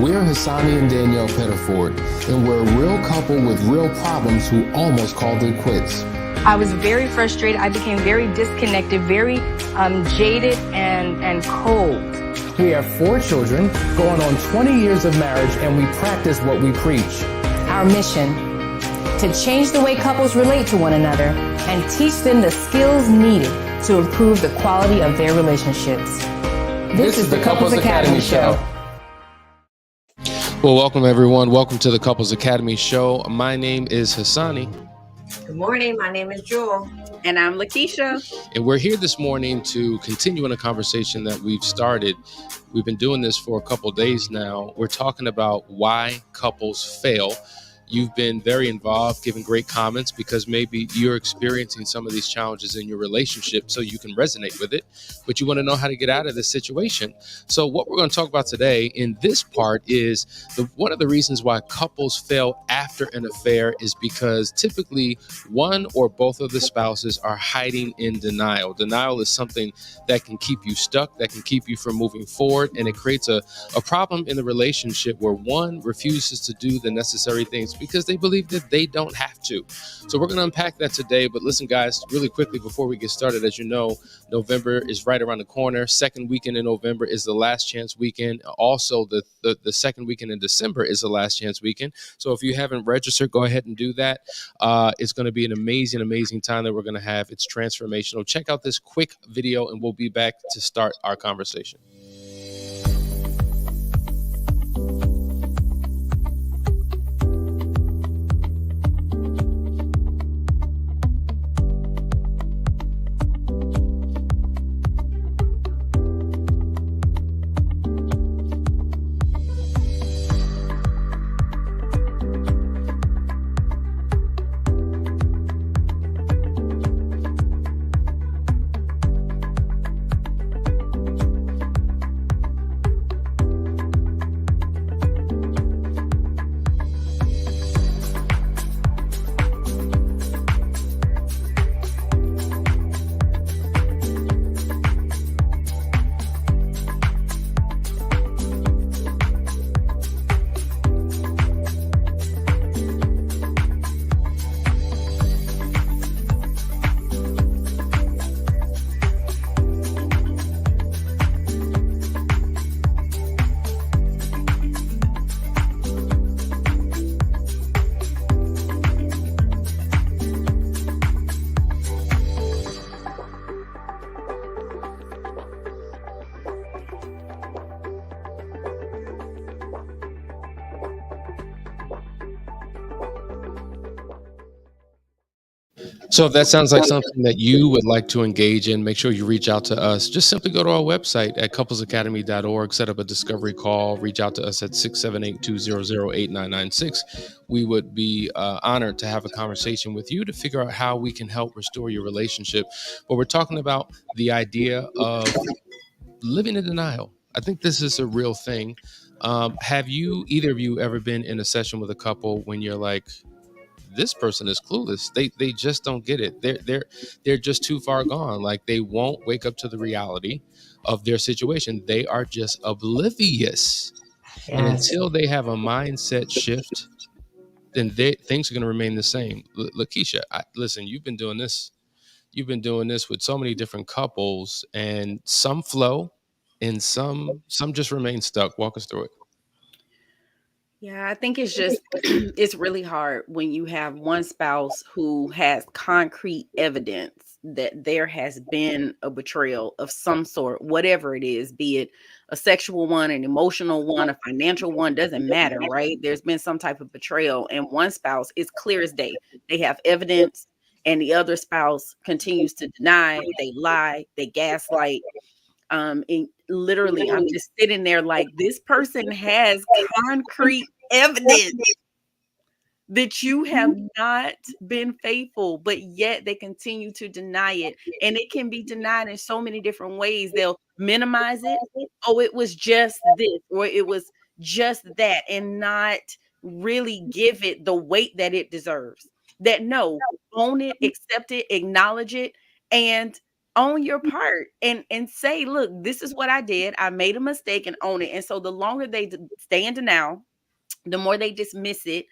We're Hassani and Danielle Pettiford, and we're a real couple with real problems who almost called it quits. I was very frustrated. I became very disconnected, very jaded and cold. We have 4 children, going on 20 years of marriage, and we practice what we preach. Our mission, to change the way couples relate to one another and teach them the skills needed to improve the quality of their relationships. This is the Couples Academy Show. Well, welcome everyone. Welcome to the Couples Academy Show. My name is Hassani. Good morning. My name is Jewel. And I'm Lakeisha. And we're here this morning to continue in a conversation that we've started. We've been doing this for a couple of days now. We're talking about why couples fail. You've been very involved, giving great comments because maybe you're experiencing some of these challenges in your relationship so you can resonate with it, but you want to know how to get out of this situation. So what we're going to talk about today in this part is one of the reasons why couples fail after an affair is because typically one or both of the spouses are hiding in denial. Denial is something that can keep you stuck, that can keep you from moving forward, and it creates a problem in the relationship where one refuses to do the necessary things because they believe that they don't have to. So we're going to unpack that today. But listen, guys, really quickly before we get started, as you know, November is right around the corner. Second weekend in November is the last chance weekend. Also, the second weekend in December is the last chance weekend. So if you haven't registered, go ahead and do that. It's going to be an amazing time that we're going to have. It's transformational. Check out this quick video and we'll be back to start our conversation. So if that sounds like something that you would like to engage in, make sure you reach out to us. Just simply go to our website at couplesacademy.org, set up a discovery call, reach out to us at 678-200-8996. We would be honored to have a conversation with you to figure out how we can help restore your relationship. But we're talking about the idea of living in denial. I think this is a real thing. Have either of you ever been in a session with a couple when you're like, this person is clueless. They just don't get it. They're just too far gone. Like they won't wake up to the reality of their situation. They are just oblivious. Yes. And until they have a mindset shift, then things are going to remain the same. Lakeisha, listen, you've been doing this with so many different couples, and some flow and some just remain stuck. Walk us through it. Yeah, I think it's just, it's really hard when you have one spouse who has concrete evidence that there has been a betrayal of some sort, whatever it is, be it a sexual one, an emotional one, a financial one, doesn't matter, right? There's been some type of betrayal, and one spouse is clear as day. They have evidence, and the other spouse continues to deny, they lie, they gaslight. And literally, I'm just sitting there like, this person has concrete evidence that you have not been faithful, but yet they continue to deny it. And it can be denied in so many different ways. They'll minimize it. Oh, it was just this, or it was just that, and not really give it the weight that it deserves. That no, own it, accept it, acknowledge it, and own your part and say, look, this is what I did. I made a mistake, and own it. And so the longer they stay in denial, the more they dismiss it,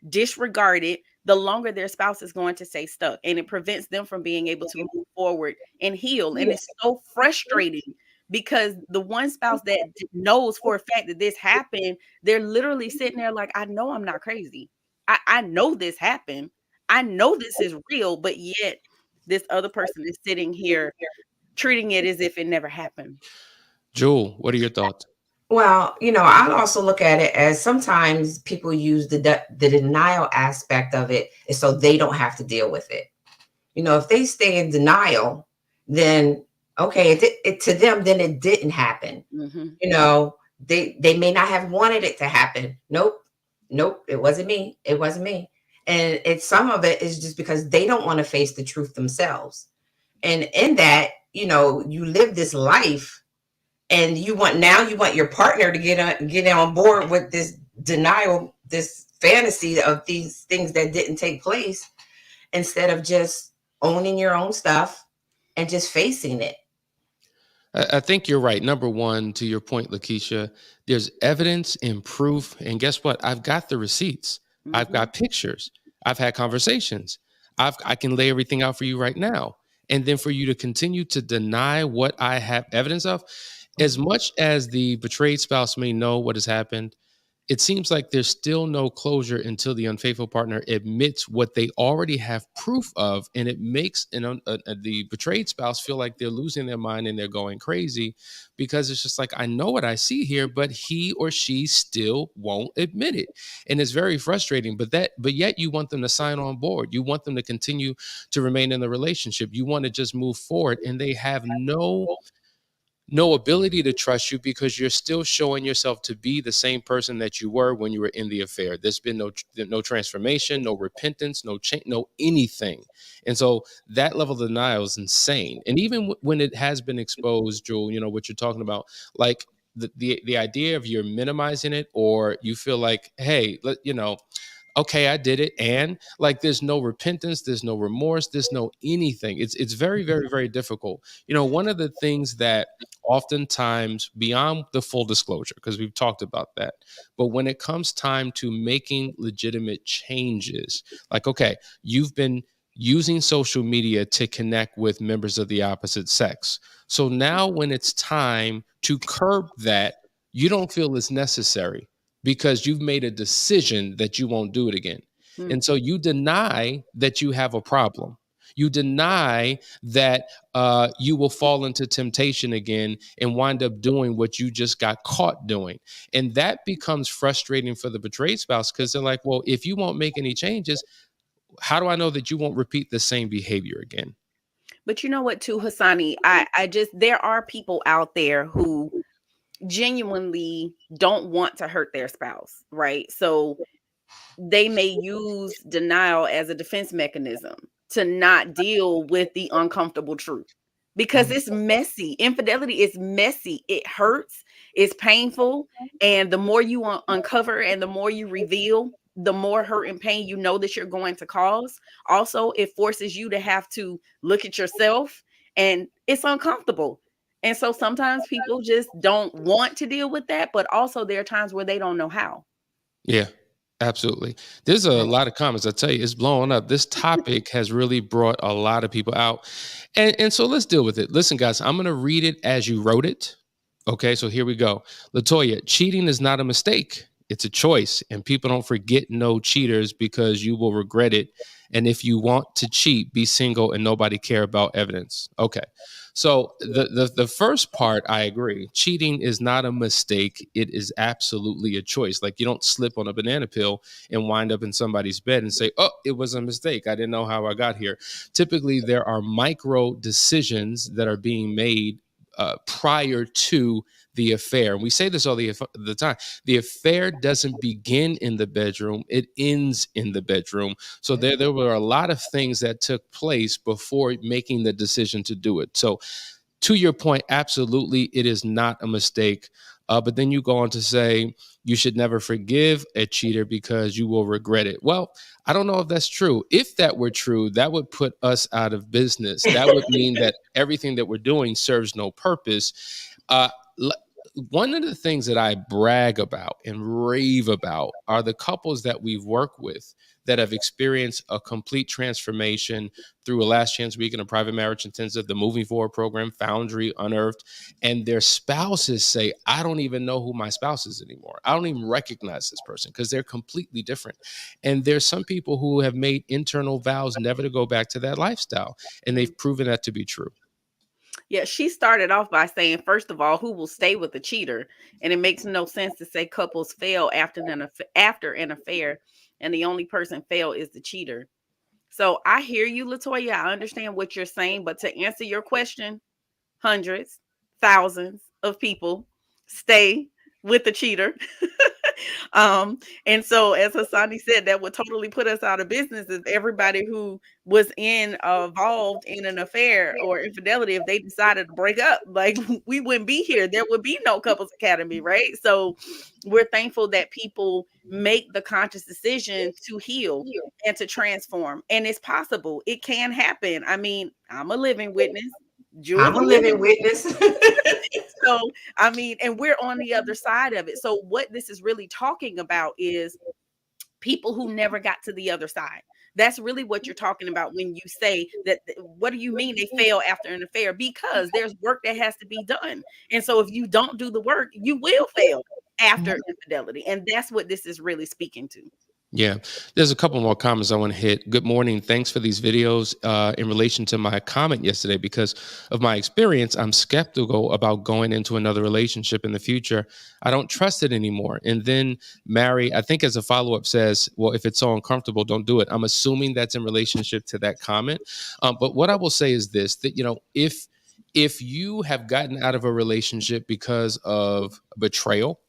disregard it, the longer their spouse is going to stay stuck. And it prevents them from being able to move forward and heal. And it's so frustrating because the one spouse that knows for a fact that this happened, they're literally sitting there like, I know I'm not crazy. I know this happened. I know this is real, but yet this other person is sitting here treating it as if it never happened. Jewel, what are your thoughts? Well, I also look at it as sometimes people use the denial aspect of it so they don't have to deal with it. If they stay in denial, then okay, it to them, then it didn't happen. Mm-hmm. They may not have wanted it to happen. Nope, it wasn't me. It wasn't me. And some of it is just because they don't want to face the truth themselves. And in that, you live this life, and you want your partner to get on board with this denial, this fantasy of these things that didn't take place, instead of just owning your own stuff and just facing it. I think you're right. Number one, to your point, Lakeisha, there's evidence and proof. And guess what? I've got the receipts. Mm-hmm. I've got pictures. I've had conversations. I can lay everything out for you right now. And then for you to continue to deny what I have evidence of, as much as the betrayed spouse may know what has happened, it seems like there's still no closure until the unfaithful partner admits what they already have proof of, and it makes the betrayed spouse feel like they're losing their mind and they're going crazy, because it's just like, I know what I see here, but he or she still won't admit it, and it's very frustrating. But yet you want them to sign on board. You want them to continue to remain in the relationship. You want to just move forward, and they have no ability to trust you because you're still showing yourself to be the same person that you were when you were in the affair. There's been no transformation, no repentance, no change, no anything. And so that level of denial is insane. And even when it has been exposed, Jewel, what you're talking about, like the idea of you're minimizing it, or you feel like, hey, okay, I did it. And like, there's no repentance, there's no remorse, there's no anything. It's very, very, very difficult. One of the things that oftentimes, beyond the full disclosure, because we've talked about that, but when it comes time to making legitimate changes, like, okay, you've been using social media to connect with members of the opposite sex. So now when it's time to curb that, you don't feel it's necessary, because you've made a decision that you won't do it again. And so you deny that you have a problem. You deny that you will fall into temptation again and wind up doing what you just got caught doing. And that becomes frustrating for the betrayed spouse, because they're like, well, if you won't make any changes, how do I know that you won't repeat the same behavior again? But you know what, too, Hassani, there are people out there who genuinely don't want to hurt their spouse, right? So they may use denial as a defense mechanism to not deal with the uncomfortable truth, because it's messy. Infidelity is messy. It hurts. It's painful. And the more you uncover and the more you reveal, the more hurt and pain you know that you're going to cause. Also, it forces you to have to look at yourself, and it's uncomfortable. And so sometimes people just don't want to deal with that, but also there are times where they don't know how. Yeah, absolutely. There's a lot of comments. I tell you, it's blowing up. This topic has really brought a lot of people out. And so let's deal with it. Listen, guys, I'm going to read it as you wrote it. Okay, so here we go. Latoya, cheating is not a mistake. It's a choice. And people don't forget no cheaters, because you will regret it. And if you want to cheat, be single and nobody care about evidence. Okay. So the first part, I agree. Cheating is not a mistake. It is absolutely a choice. Like, you don't slip on a banana peel and wind up in somebody's bed and say, oh, it was a mistake. I didn't know how I got here. Typically, there are micro decisions that are being made prior to the affair. And we say this all the time. The affair doesn't begin in the bedroom. It ends in the bedroom. So there were a lot of things that took place before making the decision to do it. So to your point, absolutely, it is not a mistake. But then you go on to say you should never forgive a cheater because you will regret it. Well, I don't know if that's true. If that were true, that would put us out of business. That would mean that everything that we're doing serves no purpose. Uh, One of the things that I brag about and rave about are the couples that we've worked with that have experienced a complete transformation through a Last Chance Weekend, a Private Marriage Intensive, the Moving Forward program, Foundry, Unearthed, and their spouses say, I don't even know who my spouse is anymore. I don't even recognize this person because they're completely different. And there's some people who have made internal vows never to go back to that lifestyle, and they've proven that to be true. Yeah, she started off by saying, first of all, who will stay with a cheater? And it makes no sense to say couples fail after an affair, and the only person fail is the cheater. So I hear you, Latoya. I understand what you're saying, but to answer your question, hundreds, thousands of people stay with the cheater. And so as Hassani said, that would totally put us out of business if everybody who was involved in an affair or infidelity, if they decided to break up, like we wouldn't be here. There would be no couples academy, right? So we're thankful that people make the conscious decision to heal and to transform. And it's possible. It can happen. I mean, I'm a living witness. I'm a living witness. So, I mean, and we're on the other side of it. So what this is really talking about is people who never got to the other side. That's really what you're talking about when you say that. What do you mean they fail after an affair? Because there's work that has to be done. And so if you don't do the work, you will fail after infidelity. And that's what this is really speaking to. Yeah, there's a couple more comments I want to hit. Good morning. Thanks for these videos. In relation to my comment yesterday, because of my experience, I'm skeptical about going into another relationship in the future. I don't trust it anymore. And then Mary, I think as a follow-up says, well, if it's so uncomfortable, don't do it. I'm assuming that's in relationship to that comment. But what I will say is this, that, you know, if you have gotten out of a relationship because of betrayal,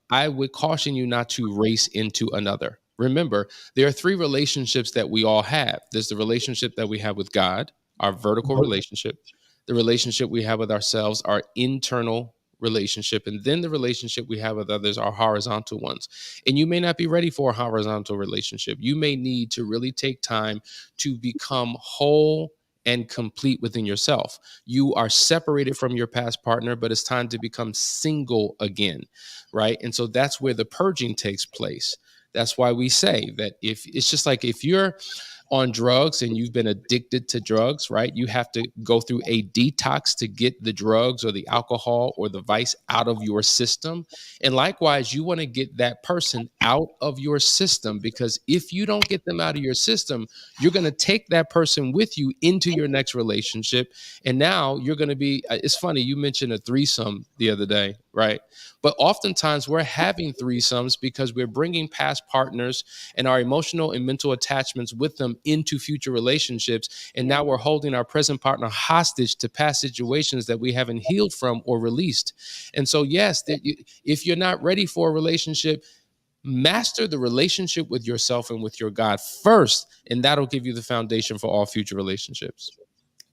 I would caution you not to race into another. Remember, there are three relationships that we all have. There's the relationship that we have with God, our vertical relationship, the relationship we have with ourselves, our internal relationship, and then the relationship we have with others, our horizontal ones. And you may not be ready for a horizontal relationship. You may need to really take time to become whole and complete within yourself. You are separated from your past partner, but it's time to become single again, right? And so that's where the purging takes place. That's why we say that if it's just like if you're on drugs and you've been addicted to drugs, right? You have to go through a detox to get the drugs or the alcohol or the vice out of your system. And likewise, you want to get that person out of your system, because if you don't get them out of your system, you're going to take that person with you into your next relationship. And now you're going to be, it's funny, you mentioned a threesome the other day, right? But oftentimes we're having threesomes because we're bringing past partners and our emotional and mental attachments with them into future relationships. And now we're holding our present partner hostage to past situations that we haven't healed from or released. And so, yes, if you're not ready for a relationship, master the relationship with yourself and with your God first, and that'll give you the foundation for all future relationships.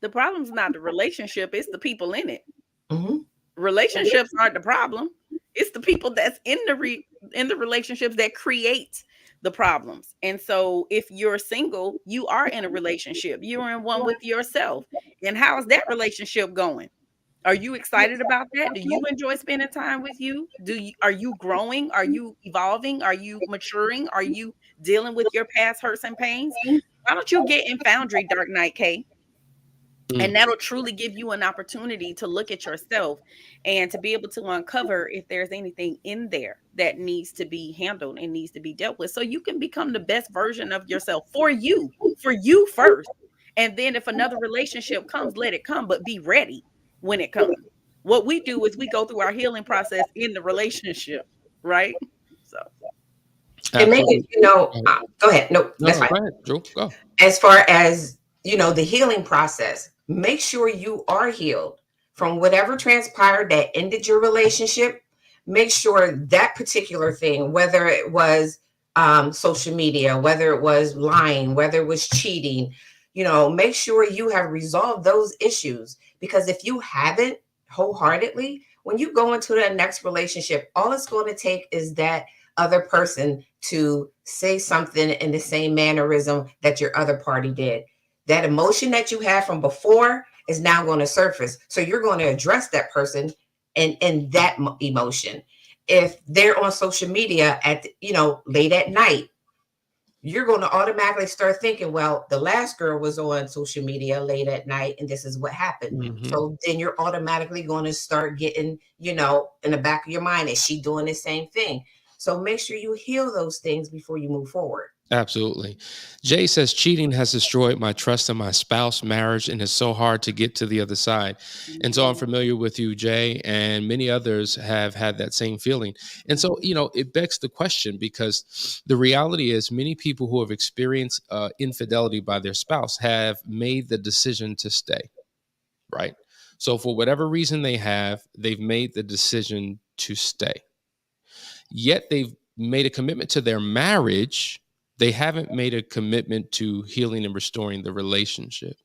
The problem's not the relationship, it's the people in it. Mm-hmm. Relationships aren't the problem. It's the people that's in the relationships that create the problems. And so if you're single, you are in a relationship. You're in one with yourself. And how's that relationship going? Are you excited about that? Do you enjoy spending time with you? Are you growing? Are you evolving? Are you maturing? Are you dealing with your past hurts and pains? Why don't you get in Foundry, Dark Knight K? And that'll truly give you an opportunity to look at yourself and to be able to uncover if there's anything in there that needs to be handled and needs to be dealt with, so you can become the best version of yourself for you first. And then if another relationship comes, let it come, but be ready when it comes. What we do is we go through our healing process in the relationship, right? So and make it, go ahead. No, that's fine. Go ahead, Drew. Go. As far as, the healing process, make sure you are healed from whatever transpired that ended your relationship. Make sure that particular thing, whether it was social media, whether it was lying, whether it was cheating, make sure you have resolved those issues, Because if you haven't wholeheartedly, when you go into the next relationship, all it's going to take is that other person to say something in the same mannerism that your other party did. That emotion that you had from before is now going to surface. So you're going to address that person and that emotion. If they're on social media at late at night, you're going to automatically start thinking, well, the last girl was on social media late at night and this is what happened. Mm-hmm. So then you're automatically going to start getting, in the back of your mind, is she doing the same thing? So make sure you heal those things before you move forward. Absolutely. Jay says, cheating has destroyed my trust in my spouse, marriage, and it's so hard to get to the other side. And so I'm familiar with you, Jay, and many others have had that same feeling. And so, it begs the question, because the reality is many people who have experienced infidelity by their spouse have made the decision to stay, right? So for whatever reason they've made the decision to stay. Yet they've made a commitment to their marriage. They haven't made a commitment to healing and restoring the relationship.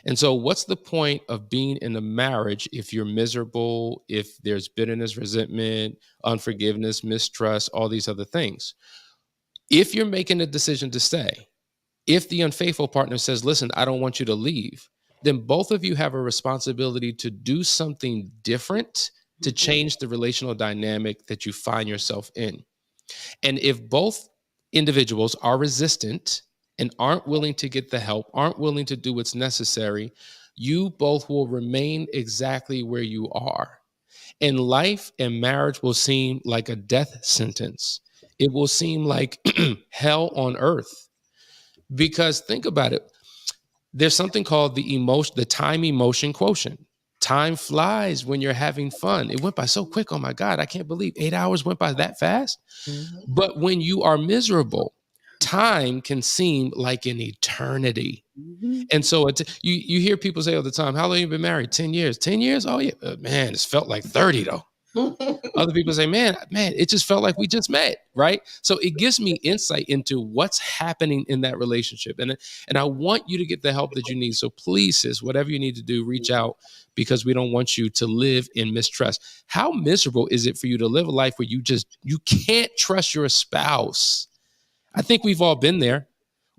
And so what's the point of being in a marriage if you're miserable, if there's bitterness, resentment, unforgiveness, mistrust, all these other things? If you're making a decision to stay, if the unfaithful partner says, listen, I don't want you to leave, then both of you have a responsibility to do something different to change the relational dynamic that you find yourself in. And if both individuals are resistant and aren't willing to get the help, aren't willing to do what's necessary, you both will remain exactly where you are. And life and marriage will seem like a death sentence. It will seem like hell on earth. Because think about it. There's something called the time emotion quotient. Time flies when you're having fun. It went by so quick. Oh my God, I can't believe 8 hours went by that fast. Mm-hmm. But when you are miserable, time can seem like an eternity. Mm-hmm. And so you hear people say all the time, how long have you been married? 10 years. 10 years? Oh yeah, man, it's felt like 30 though. Other people say, man, it just felt like we just met, right? So it gives me insight into what's happening in that relationship. And I want you to get the help that you need. So please, sis, whatever you need to do, reach out, because we don't want you to live in mistrust. How miserable is it for you to live a life where you can't trust your spouse? I think we've all been there.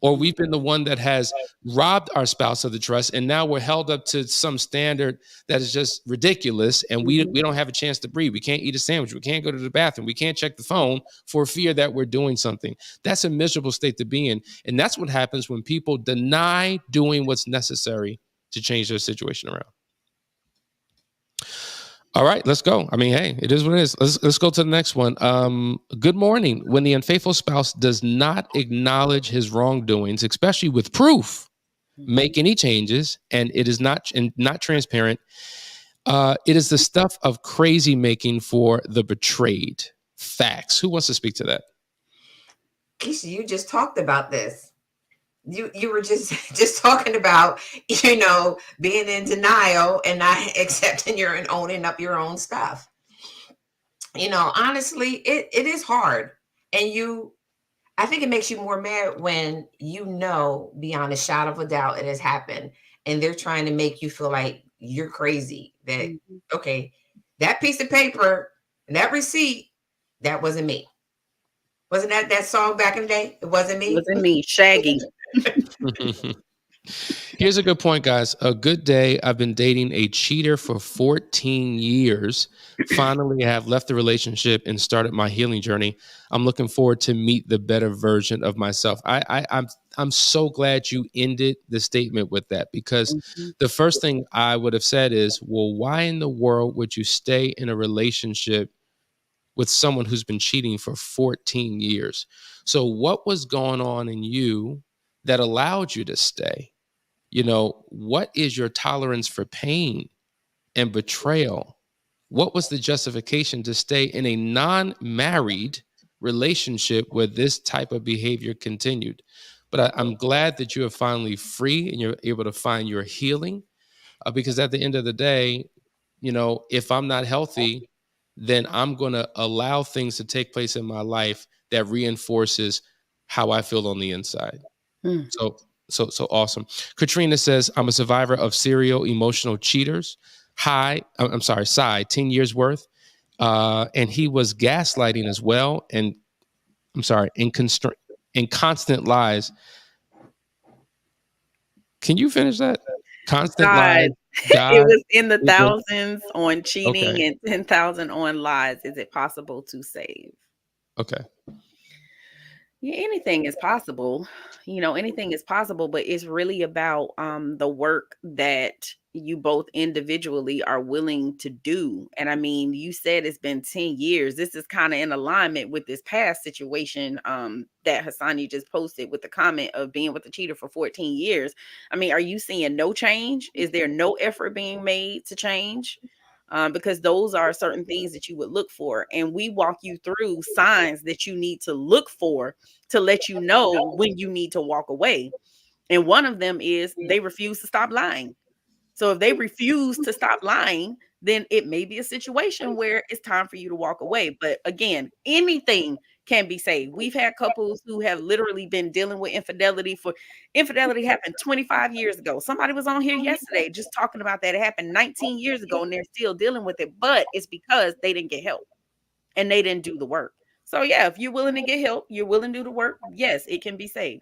Or we've been the one that has robbed our spouse of the trust, and now we're held up to some standard that is just ridiculous, and we don't have a chance to breathe. We can't eat a sandwich. We can't go to the bathroom. We can't check the phone for fear that we're doing something. That's a miserable state to be in, and that's what happens when people deny doing what's necessary to change their situation around. All right, let's go. I mean, hey, it is what it is. Let's go to the next one. Good morning. When the unfaithful spouse does not acknowledge his wrongdoings, especially with proof, make any changes, and it is not transparent, it is the stuff of crazy making for the betrayed. Facts. Who wants to speak to that? Keisha, you just talked about this. You were just talking about, being in denial and not accepting and owning up your own stuff. Honestly, it is hard. And I think it makes you more mad when beyond a shadow of a doubt it has happened, and they're trying to make you feel like you're crazy. That, okay, that piece of paper and that receipt, that wasn't me. Wasn't that song back in the day? It wasn't me. It wasn't me. Shaggy. Here's a good point, guys. A good day. I've been dating a cheater for 14 years. Finally, I have left the relationship and started my healing journey. I'm looking forward to meet the better version of myself. I'm so glad you ended the statement with that, because the first thing I would have said is, well, why in the world would you stay in a relationship with someone who's been cheating for 14 years? So what was going on in you that allowed you to stay? What is your tolerance for pain and betrayal? What was the justification to stay in a non-married relationship where this type of behavior continued? But I'm glad that you are finally free and you're able to find your healing, because at the end of the day, if I'm not healthy, then I'm going to allow things to take place in my life that reinforces how I feel on the inside. So So awesome. Katrina says, I'm a survivor of serial emotional cheaters. I'm sorry, Cy, 10 years worth. And he was gaslighting as well. And I'm sorry, in constant lies. Can you finish that? Constant lies. It God. was in the It was, thousands on cheating okay. and 10,000 on lies. Is it possible to save? Okay. Yeah, anything is possible. Anything is possible, but it's really about the work that you both individually are willing to do. And I mean, you said it's been 10 years. This is kind of in alignment with this past situation that Hassani just posted with the comment of being with the cheater for 14 years. I mean, are you seeing no change? Is there no effort being made to change? Because those are certain things that you would look for. And we walk you through signs that you need to look for to let you know when you need to walk away. And one of them is they refuse to stop lying. So if they refuse to stop lying, then it may be a situation where it's time for you to walk away. But again, anything can be saved. We've had couples who have literally been dealing with infidelity happened 25 years ago. Somebody was on here yesterday just talking about that. It happened 19 years ago and they're still dealing with it, but it's because they didn't get help and they didn't do the work. So yeah, if you're willing to get help, you're willing to do the work, yes, it can be saved.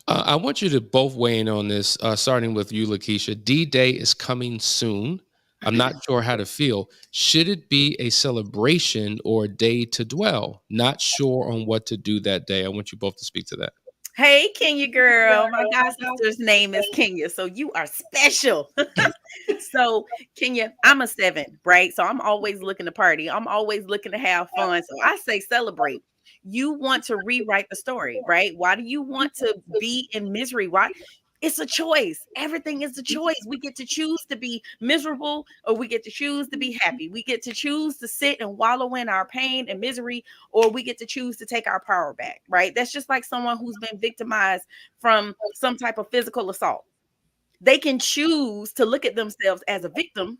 I want you to both weigh in on this, starting with you, Lakeisha. D-Day is coming soon. I'm not sure how to feel. Should it be a celebration or a day to dwell? Not sure on what to do that day. I want you both to speak to that. Hey, Kenya girl. My god sister's name is Kenya. So you are special. So Kenya, I'm a 7, right? So I'm always looking to party. I'm always looking to have fun. So I say celebrate. You want to rewrite the story, right? Why do you want to be in misery? Why? It's a choice. Everything is a choice. We get to choose to be miserable or we get to choose to be happy. We get to choose to sit and wallow in our pain and misery, or we get to choose to take our power back, right? That's just like someone who's been victimized from some type of physical assault. They can choose to look at themselves as a victim,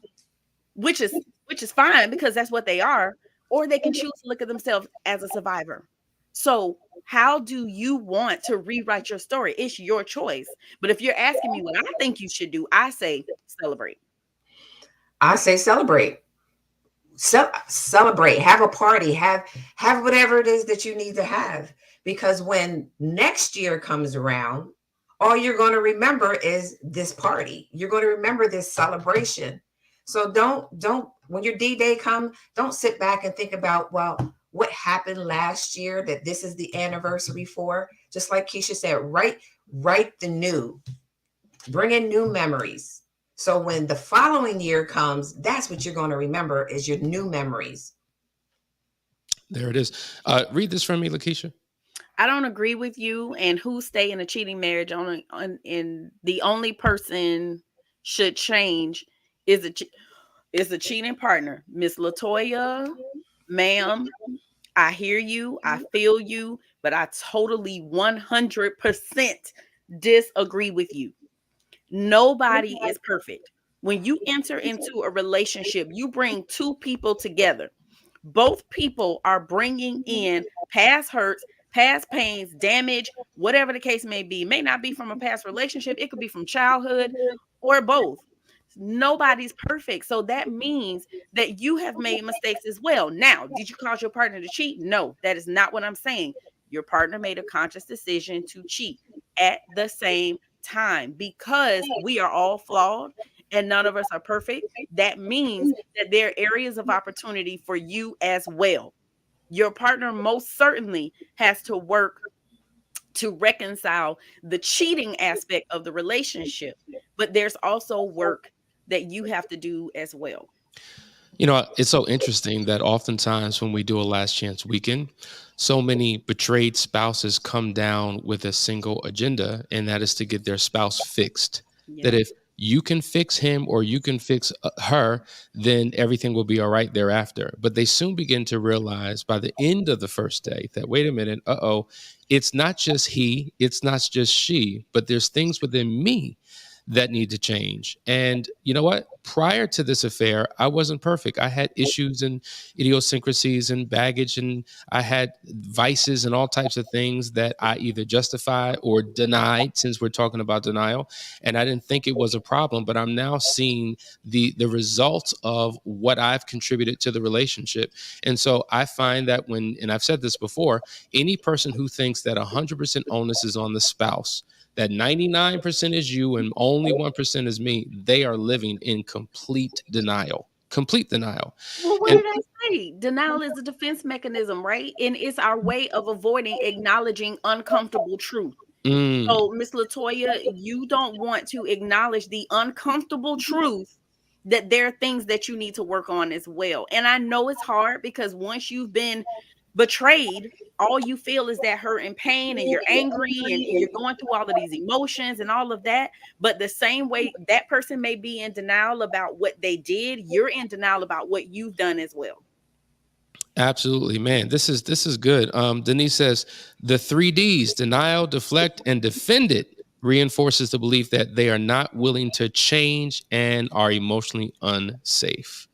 which is fine because that's what they are, or they can choose to look at themselves as a survivor. So how do you want to rewrite your story? It's your choice. But if you're asking me what I think you should do, I say celebrate. I say celebrate. Celebrate, have a party, have whatever it is that you need to have, because when next year comes around, all you're going to remember is this party. You're going to remember this celebration. So don't when your D-Day come, don't sit back and think about, well, what happened last year that this is the anniversary for. Just like Keisha said, write the new, bring in new memories. So when the following year comes, that's what you're going to remember is your new memories. There it is. Read this from me, Lakeisha. I don't agree with you. And who stay in a cheating marriage in the only person should change is a cheating partner. Miss Latoya, ma'am, I hear you, I feel you, but I totally 100% disagree with you. Nobody is perfect. When you enter into a relationship, you bring two people together. Both people are bringing in past hurts, past pains, damage, whatever the case may be. It may not be from a past relationship, it could be from childhood or both. Nobody's perfect. So that means that you have made mistakes as well. Now, did you cause your partner to cheat? No, that is not what I'm saying. Your partner made a conscious decision to cheat at the same time because we are all flawed and none of us are perfect. That means that there are areas of opportunity for you as well. Your partner most certainly has to work to reconcile the cheating aspect of the relationship, but there's also work that you have to do as well. You know, it's so interesting that oftentimes when we do a last chance weekend, so many betrayed spouses come down with a single agenda, and that is to get their spouse fixed. Yeah. That if you can fix him or you can fix her, then everything will be all right thereafter. But they soon begin to realize by the end of the first day that, wait a minute, it's not just he, it's not just she, but there's things within me that need to change. And you know what? Prior to this affair, I wasn't perfect. I had issues and idiosyncrasies and baggage, and I had vices and all types of things that I either justified or denied, since we're talking about denial. And I didn't think it was a problem, but I'm now seeing the results of what I've contributed to the relationship. And so I find that when, and I've said this before, any person who thinks that 100% onus is on the spouse, that 99% is you and only 1% is me, they are living in complete denial. Complete denial. Well, what And did I say? Denial is a defense mechanism, right? And it's our way of avoiding acknowledging uncomfortable truth. So, Miss Latoya, you don't want to acknowledge the uncomfortable truth that there are things that you need to work on as well. And I know it's hard because once you've been betrayed, all you feel is that hurt and pain, and you're angry and you're going through all of these emotions and all of that. But the same way that person may be in denial about what they did, you're in denial about what you've done as well. absolutely, man. This is good. Denise says the 3Ds: denial, deflect, and defend it reinforces the belief that they are not willing to change and are emotionally unsafe.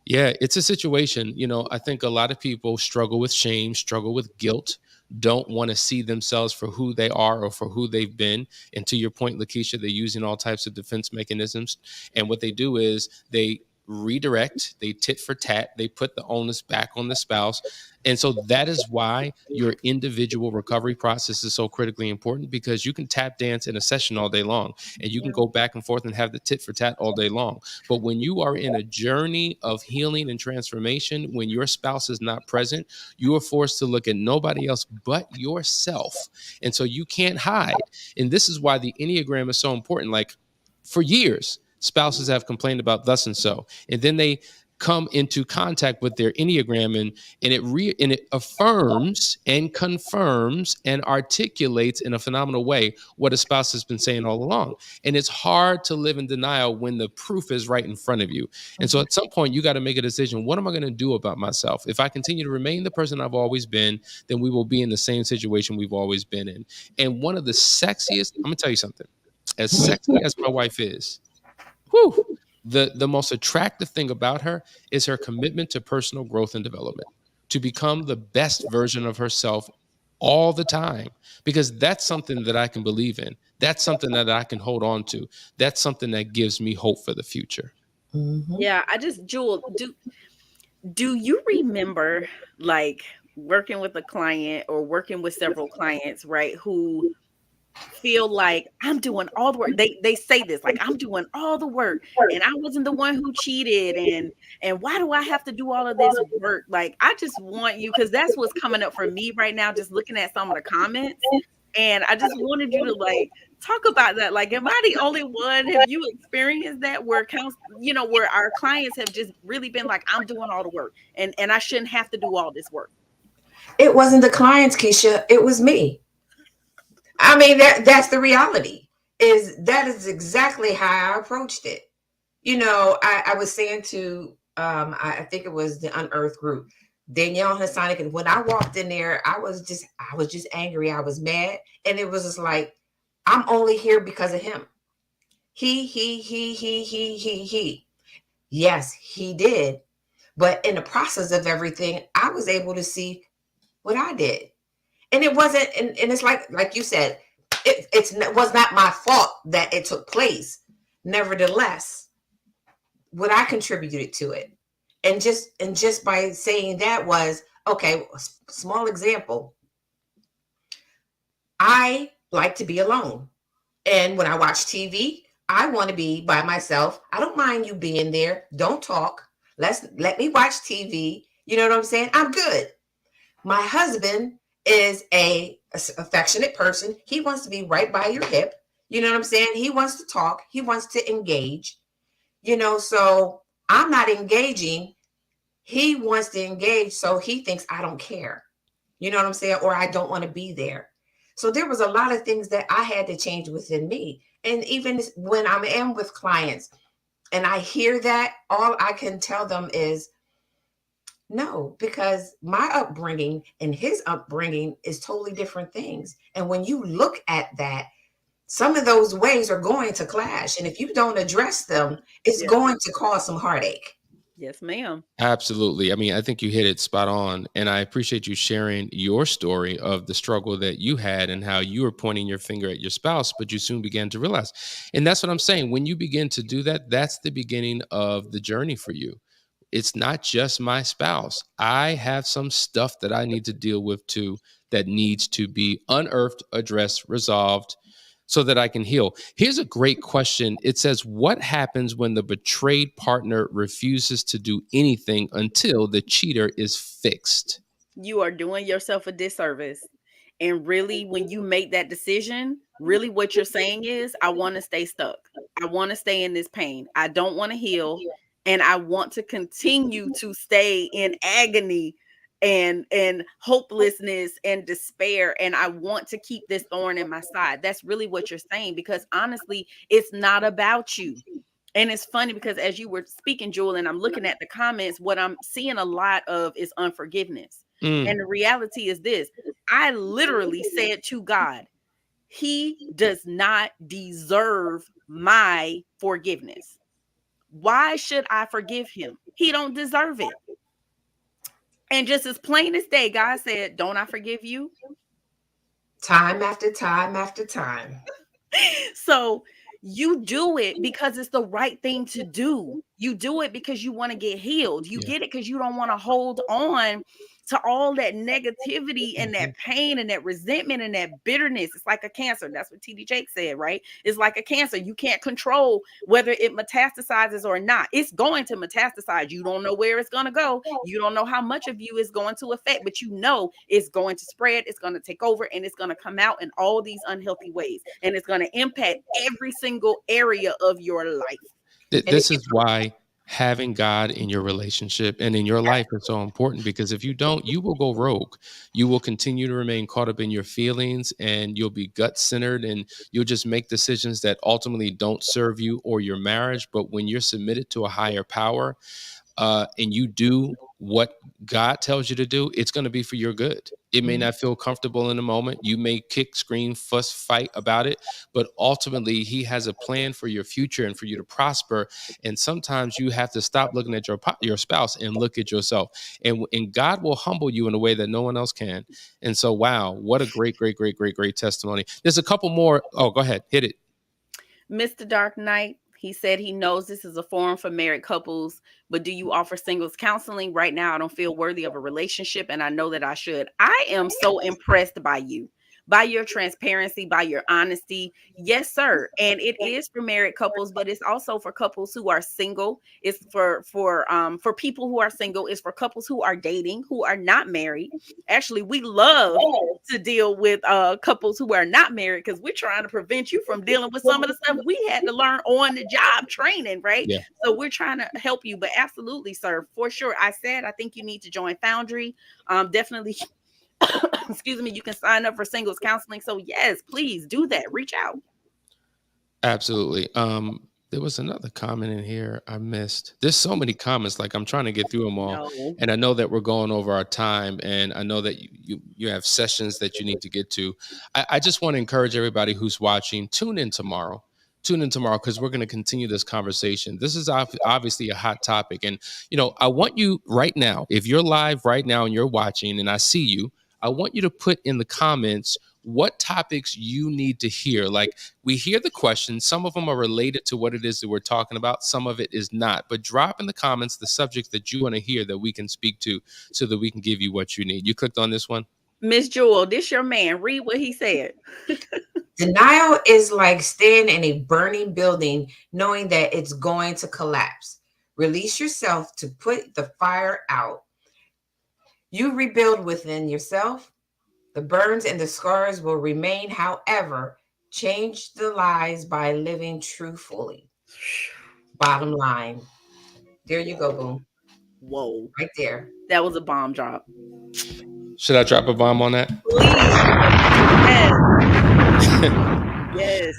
Yeah, it's a situation. You know, I think a lot of people struggle with shame, struggle with guilt, don't want to see themselves for who they are or for who they've been. And to your point, Lakeisha, they're using all types of defense mechanisms. And what they do is they redirect, they tit for tat, they put the onus back on the spouse. And so that is why your individual recovery process is so critically important, because you can tap dance in a session all day long and you can go back and forth and have the tit for tat all day long. But when you are in a journey of healing and transformation, when your spouse is not present, you are forced to look at nobody else but yourself. And so you can't hide. And this is why the Enneagram is so important. Like, for years, spouses have complained about thus and so, and then they come into contact with their Enneagram, and it affirms and confirms and articulates in a phenomenal way what a spouse has been saying all along. And it's hard to live in denial when the proof is right in front of you. And so at some point you got to make a decision. What am I going to do about myself? If I continue to remain the person I've always been, then we will be in the same situation we've always been in. And one of the sexiest, I'm gonna tell you something, as sexy as my wife is, whew, the most attractive thing about her is her commitment to personal growth and development, to become the best version of herself all the time, because that's something that I can believe in. That's something that I can hold on to. That's something that gives me hope for the future. Mhm. Yeah, Jewel, do you remember like working with a client or working with several clients, right, who feel like I'm doing all the work. They say this, like, I'm doing all the work and I wasn't the one who cheated, and why do I have to do all of this work? Like, I just want you, because that's what's coming up for me right now, just looking at some of the comments. And I just wanted you to like talk about that. Like, am I the only one? Have you experienced that where where our clients have just really been like, I'm doing all the work and I shouldn't have to do all this work? It wasn't the clients, Keisha. It was me. I mean, that's the reality. That is exactly how I approached it. You know, I was saying to I think it was the Unearthed group, Danielle Hassanic, and when I walked in there, I was just angry. I was mad, and it was just like, I'm only here because of him. He. Yes, he did. But in the process of everything, I was able to see what I did. And it wasn't, and it's like you said, it was not my fault that it took place. Nevertheless, what I contributed to it. And just by saying that was, okay, small example. I like to be alone. And when I watch TV, I want to be by myself. I don't mind you being there. Don't talk. Let me watch TV. You know what I'm saying? I'm good. My husband is a affectionate person. He wants to be right by your hip. You know what I'm saying? He wants to talk. He wants to engage. You know, so I'm not engaging. He wants to engage, so he thinks I don't care. You know what I'm saying? Or I don't want to be there. So there was a lot of things that I had to change within me. And even when I am with clients and I hear that, all I can tell them is, no, because my upbringing and his upbringing is totally different things. And when you look at that, some of those ways are going to clash. And if you don't address them, it's Yeah. going to cause some heartache. Yes, ma'am. Absolutely. I mean, I think you hit it spot on. And I appreciate you sharing your story of the struggle that you had and how you were pointing your finger at your spouse, but you soon began to realize. And that's what I'm saying. When you begin to do that, that's the beginning of the journey for you. It's not just my spouse. I have some stuff that I need to deal with too that needs to be unearthed, addressed, resolved so that I can heal. Here's a great question. It says, what happens when the betrayed partner refuses to do anything until the cheater is fixed? You are doing yourself a disservice. And really, when you make that decision, really what you're saying is, I want to stay stuck. I want to stay in this pain. I don't want to heal. And I want to continue to stay in agony and hopelessness and despair. And I want to keep this thorn in my side. That's really what you're saying, because honestly, it's not about you. And it's funny because as you were speaking, Jewel, and I'm looking at the comments, what I'm seeing a lot of is unforgiveness. And the reality is this: I literally said to God, he does not deserve my forgiveness. Why should I forgive him? He don't deserve it. And just as plain as day, God said, don't I forgive you? Time after time after time. So you do it because it's the right thing to do. You do it because you want to get healed. You get it because you don't want to hold on to all that negativity and that pain and that resentment and that bitterness. It's like a cancer. That's what TD Jake said, right? It's like a cancer. You can't control whether it metastasizes or not. It's going to metastasize. You don't know where it's going to go. You don't know how much of you is going to affect, but you know it's going to spread. It's going to take over, and it's going to come out in all these unhealthy ways. And it's going to impact every single area of your life. This is why having God in your relationship and in your life is so important, because if you don't, you will go rogue. You will continue to remain caught up in your feelings, and you'll be gut-centered, and you'll just make decisions that ultimately don't serve you or your marriage. But when you're submitted to a higher power, and you do what God tells you to do, it's going to be for your good. It may not feel comfortable in the moment. You may kick, scream, fuss, fight about it, but ultimately he has a plan for your future and for you to prosper. And sometimes you have to stop looking at your spouse and look at yourself. And God will humble you in a way that no one else can. And so, wow, what a great, great, great, great, great testimony. There's a couple more. Oh, go ahead. Hit it. Mr. Dark Knight, he said he knows this is a forum for married couples, but do you offer singles counseling? Right now, I don't feel worthy of a relationship, and I know that I should. I am so impressed by you, by your transparency, by your honesty. Yes, sir. And it is for married couples, but it's also for couples who are single. It's for people who are single. It's for couples who are dating, who are not married. Actually, we love to deal with couples who are not married, because we're trying to prevent you from dealing with some of the stuff we had to learn on the job training, right? Yeah. So we're trying to help you. But absolutely, sir, for sure. I think you need to join Foundry. Definitely. Excuse me, you can sign up for singles counseling. So yes, please do that. Reach out. Absolutely. There was another comment in here I missed. There's so many comments, like I'm trying to get through them all. No. And I know that we're going over our time, and I know that you have sessions that you need to get to. I just want to encourage everybody who's watching, tune in tomorrow, because we're going to continue this conversation. This is obviously a hot topic. And, I want you right now, if you're live right now and you're watching and I see you, I want you to put in the comments what topics you need to hear. Like, we hear the questions. Some of them are related to what it is that we're talking about. Some of it is not. But drop in the comments the subjects that you want to hear that we can speak to, so that we can give you what you need. You clicked on this one? Miss Jewel, this your man. Read what he said. Denial is like staying in a burning building knowing that it's going to collapse. Release yourself to put the fire out. You rebuild within yourself. The burns and the scars will remain. However, change the lies by living truthfully. Bottom line. There you go, boom. Whoa. Right there. That was a bomb drop. Should I drop a bomb on that? Please. Yes. Yes.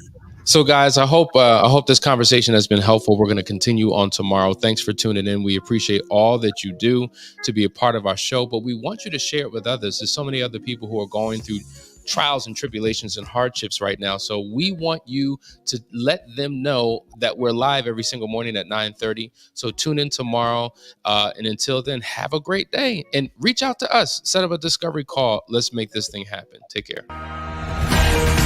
So, guys, I hope this conversation has been helpful. We're going to continue on tomorrow. Thanks for tuning in. We appreciate all that you do to be a part of our show, but we want you to share it with others. There's so many other people who are going through trials and tribulations and hardships right now. So we want you to let them know that we're live every single morning at 9:30. So tune in tomorrow. And until then, have a great day and reach out to us. Set up a discovery call. Let's make this thing happen. Take care.